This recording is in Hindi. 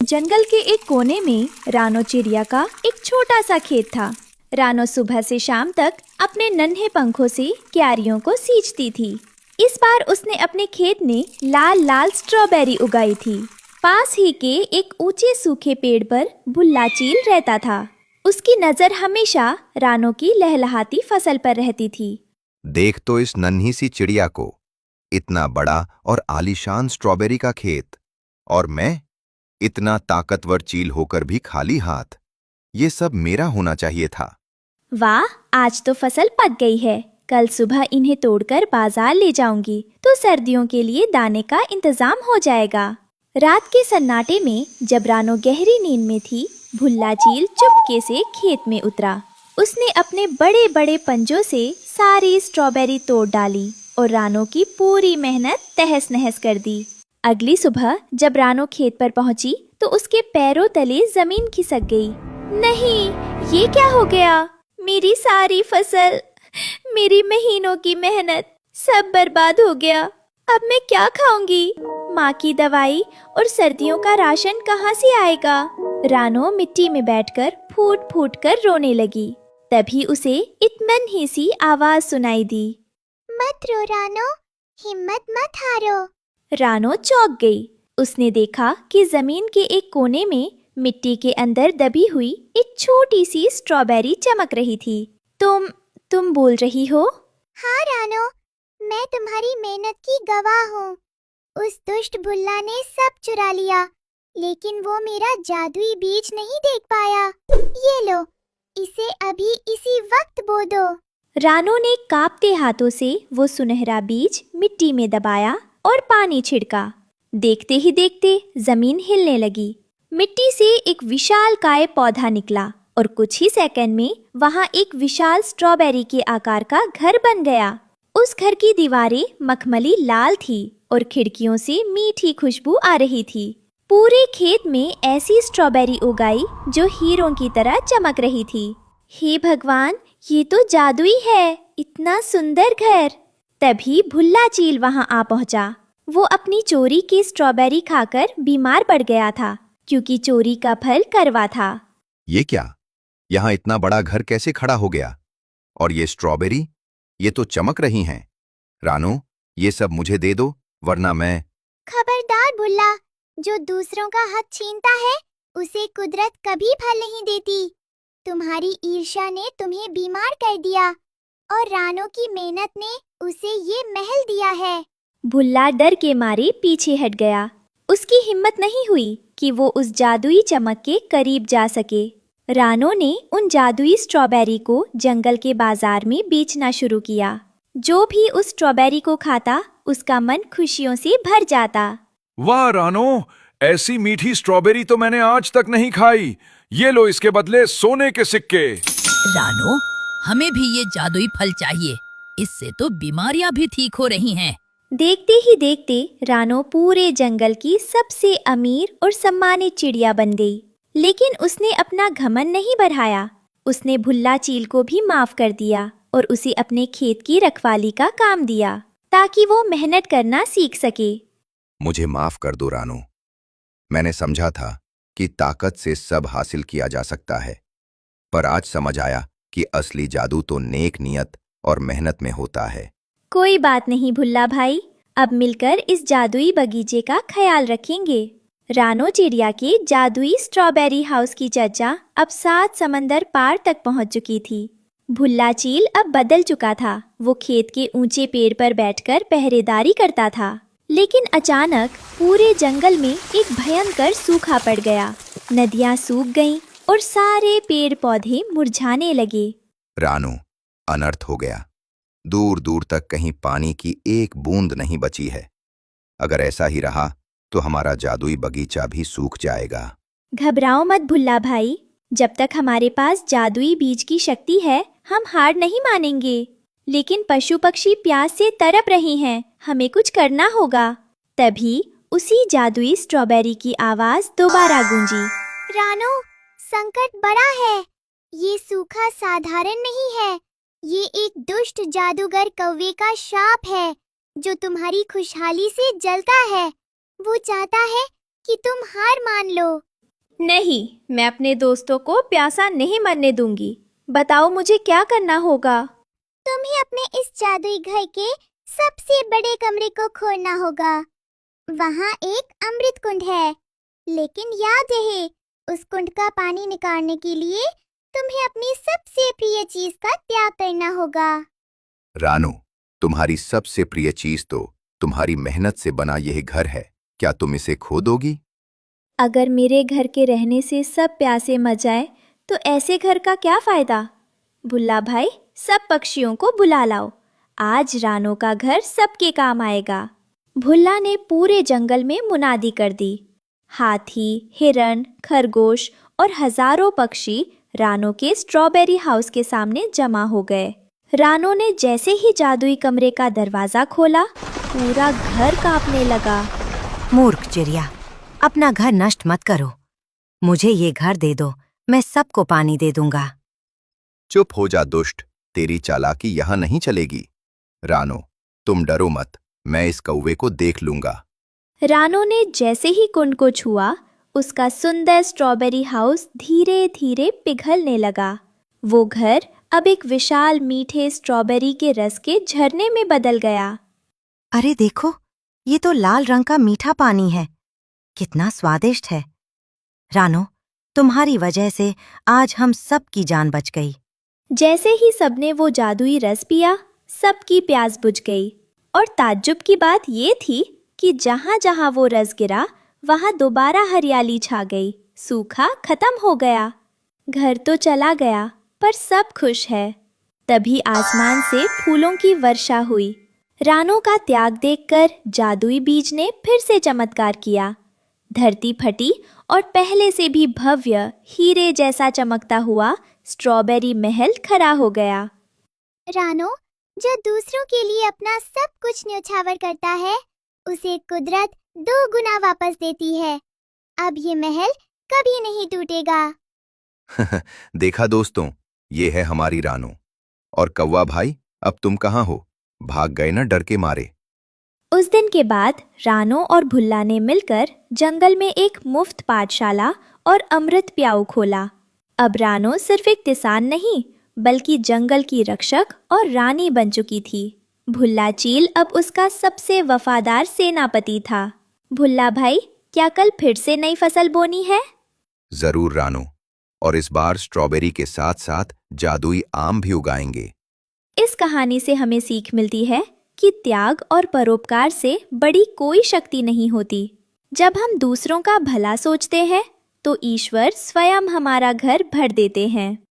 जंगल के एक कोने में रानो चिड़िया का एक छोटा सा खेत था। रानो सुबह से शाम तक अपने नन्हे पंखों से क्यारियों को सींचती थी। इस बार उसने अपने खेत में लाल लाल स्ट्रॉबेरी उगाई थी। पास ही के एक ऊंचे सूखे पेड़ पर भुल्ला चील रहता था। उसकी नजर हमेशा रानो की लहलहाती फसल पर रहती थी। देख तो इस नन्ही सी चिड़िया को, इतना बड़ा और आलीशान स्ट्रॉबेरी का खेत, और मैं इतना ताकतवर चील होकर भी खाली हाथ। ये सब मेरा होना चाहिए था। वाह, आज तो फसल पक गई है। कल सुबह इन्हें तोड़कर बाजार ले जाऊंगी तो सर्दियों के लिए दाने का इंतजाम हो जाएगा। रात के सन्नाटे में जब रानो गहरी नींद में थी, भुल्ला चील चुपके से खेत में उतरा। उसने अपने बड़े बड़े पंजों से सारी स्ट्रॉबेरी तोड़ डाली और रानो की पूरी मेहनत तहस नहस कर दी। अगली सुबह जब रानो खेत पर पहुंची तो उसके पैरों तले जमीन खिसक गई। नहीं, ये क्या हो गया? मेरी सारी फसल, मेरी महीनों की मेहनत सब बर्बाद हो गया। अब मैं क्या खाऊंगी? माँ की दवाई और सर्दियों का राशन कहाँ से आएगा? रानो मिट्टी में बैठकर फूट फूट कर रोने लगी। तभी उसे इत्मीनान ही सी आवाज सुनाई दी। मत रो रानो, हिम्मत मत हारो। रानो चौंक गई। उसने देखा कि जमीन के एक कोने में मिट्टी के अंदर दबी हुई एक छोटी सी स्ट्रॉबेरी चमक रही थी। तुम बोल रही हो? हाँ रानो, मैं तुम्हारी मेहनत की गवाह हूँ। उस दुष्ट भुल्ला ने सब चुरा लिया, लेकिन वो मेरा जादुई बीज नहीं देख पाया। ये लो, इसे अभी इसी वक्त बो दो। रानो ने कांपते हाथों से वो सुनहरा बीज मिट्टी में दबाया और पानी छिड़का। देखते ही देखते जमीन हिलने लगी। मिट्टी से एक विशालकाय पौधा निकला और कुछ ही सेकंड में वहां एक विशाल स्ट्रॉबेरी के आकार का घर बन गया। उस घर की दीवारें मखमली लाल थी और खिड़कियों से मीठी खुशबू आ रही थी। पूरे खेत में ऐसी स्ट्रॉबेरी उगाई जो हीरों की तरह चमक रही थी। हे भगवान, ये तो जादुई है, इतना सुंदर घर। तभी भुल्ला चील वहां आ पहुंचा। वो अपनी चोरी की स्ट्रॉबेरी खाकर बीमार पड़ गया था, क्योंकि चोरी का फल कड़वा था। ये क्या? यहाँ इतना बड़ा घर कैसे खड़ा हो गया? और ये स्ट्रॉबेरी, ये तो चमक रही हैं। रानो, ये सब मुझे दे दो, वरना मैं। खबरदार भुल्ला, जो दूसरों का हक छीनता है उसे कुदरत कभी फल नहीं देती। तुम्हारी ईर्ष्या ने तुम्हें बीमार कर दिया और रानो की मेहनत ने उसे ये महल दिया है। भुल्ला डर के मारे पीछे हट गया। उसकी हिम्मत नहीं हुई कि वो उस जादुई चमक के करीब जा सके। रानो ने उन जादुई स्ट्रॉबेरी को जंगल के बाजार में बेचना शुरू किया। जो भी उस स्ट्रॉबेरी को खाता, उसका मन खुशियों से भर जाता। वाह रानो, ऐसी मीठी स्ट्रॉबेरी तो मैंने आज तक नहीं खाई। ये लो इसके बदले सोने के सिक्के। रानो, हमें भी ये जादुई फल चाहिए। इससे तो बीमारियां भी ठीक हो रही हैं। देखते ही देखते रानो पूरे जंगल की सबसे अमीर और सम्मानित चिड़िया बन गई। लेकिन उसने अपना घमंड नहीं बढ़ाया। उसने भुल्ला चील को भी माफ कर दिया और उसे अपने खेत की रखवाली का काम दिया, ताकि वो मेहनत करना सीख सके। मुझे माफ कर दो रानो। मैंने समझा था कि ताकत से सब हासिल किया जा सकता है, पर आज समझ आया कि असली जादू तो नेक नियत और मेहनत में होता है। कोई बात नहीं भुल्ला भाई, अब मिलकर इस जादुई बगीचे का ख्याल रखेंगे। रानो चिड़िया के जादुई स्ट्रॉबेरी हाउस की चर्चा अब 7 समंदर पार तक पहुंच चुकी थी। भुल्ला चील अब बदल चुका था। वो खेत के ऊंचे पेड़ पर बैठकर पहरेदारी करता था। लेकिन अचानक पूरे जंगल में एक भयंकर सूखा पड़ गया। नदियां सूख गईं और सारे पेड़ पौधे मुरझाने लगे। रानो, अनर्थ हो गया। दूर दूर तक कहीं पानी की एक बूंद नहीं बची है। अगर ऐसा ही रहा तो हमारा जादुई बगीचा भी सूख जाएगा। घबराओ मत भुल्ला भाई, जब तक हमारे पास जादुई बीज की शक्ति है, हम हार नहीं मानेंगे। लेकिन पशु पक्षी प्यास से तड़प रहे हैं, हमें कुछ करना होगा। तभी उसी जादुई स्ट्रॉबेरी की आवाज दोबारा गूंजी। रानो, संकट बड़ा है। ये सूखा साधारण नहीं है, ये एक दुष्ट जादूगर कौवे का शाप है, जो तुम्हारी खुशहाली से जलता है। वो चाहता है कि तुम हार मान लो। नहीं, मैं अपने दोस्तों को प्यासा नहीं मरने दूंगी। बताओ मुझे क्या करना होगा। तुम्हें अपने इस जादुई घर के सबसे बड़े कमरे को खोलना होगा। वहाँ एक अमृत कुंड है, लेकिन याद रहे उस कुंड का पानी निकालने के लिए तुम्हें अपनी सबसे प्रिय चीज का त्याग करना होगा। रानो, तुम्हारी सबसे प्रिय चीज तो तुम्हारी मेहनत से बना यह घर है। क्या तुम इसे खो दोगी? अगर मेरे घर के रहने से सब प्यासे मर जाए तो ऐसे घर का क्या फायदा। भुल्ला भाई, सब पक्षियों को बुला लाओ। आज रानो का घर सबके काम आएगा। भुल्ला ने पूरे जंगल में मुनादी कर दी। हाथी, हिरन, खरगोश और हजारों पक्षी रानो के स्ट्रॉबेरी हाउस के सामने जमा हो गए। रानो ने जैसे ही जादुई कमरे का दरवाजा खोला, पूरा घर कांपने लगा। मूर्ख चिड़िया, अपना घर नष्ट मत करो। मुझे ये घर दे दो, मैं सबको पानी दे दूंगा। चुप हो जा दुष्ट, तेरी चालाकी यहाँ नहीं चलेगी। रानो, तुम डरो मत, मैं इस कौवे को देख लूंगा। रानो ने जैसे ही कुंड को छुआ, उसका सुंदर स्ट्रॉबेरी हाउस धीरे धीरे पिघलने लगा। वो घर अब एक विशाल मीठे स्ट्रॉबेरी के रस के झरने में बदल गया। अरे देखो, ये तो लाल रंग का मीठा पानी है। कितना स्वादिष्ट है। रानो, तुम्हारी वजह से आज हम सब की जान बच गई। जैसे ही सबने वो जादुई रस पिया, सबकी प्यास बुझ गई। और ताज्जुब की बात ये थी कि जहाँ जहाँ वो रस गिरा, वहाँ दोबारा हरियाली छा गई। सूखा खत्म हो गया। घर तो चला गया, पर सब खुश है। तभी आसमान से फूलों की वर्षा हुई। रानो का त्याग देखकर जादुई बीज ने फिर से चमत्कार किया। धरती फटी और पहले से भी भव्य हीरे जैसा चमकता हुआ स्ट्रॉबेरी महल खड़ा हो गया। रानो, जो दूसरों के लिए अपना सब कुछ न्यौछावर करता है, उसे कुदरत 2 गुना वापस देती है। अब ये महल कभी नहीं टूटेगा। देखा दोस्तों, ये है हमारी रानो। और कौवा भाई, अब तुम कहाँ हो? भाग गए ना डर के मारे? उस दिन के बाद रानो और भुल्ला ने मिलकर जंगल में एक मुफ्त पाठशाला और अमृत प्याऊ खोला। अब रानो सिर्फ एक किसान नहीं, बल्कि जंगल की रक्षक और रानी बन चुकी थी। भुल्ला चील अब उसका सबसे वफादार सेनापति था। भुल्ला भाई, क्या कल फिर से नई फसल बोनी है? जरूर रानो, और इस बार स्ट्रॉबेरी के साथ साथ जादुई आम भी उगाएंगे। इस कहानी से हमें सीख मिलती है कि त्याग और परोपकार से बड़ी कोई शक्ति नहीं होती। जब हम दूसरों का भला सोचते हैं, तो ईश्वर स्वयं हमारा घर भर देते हैं।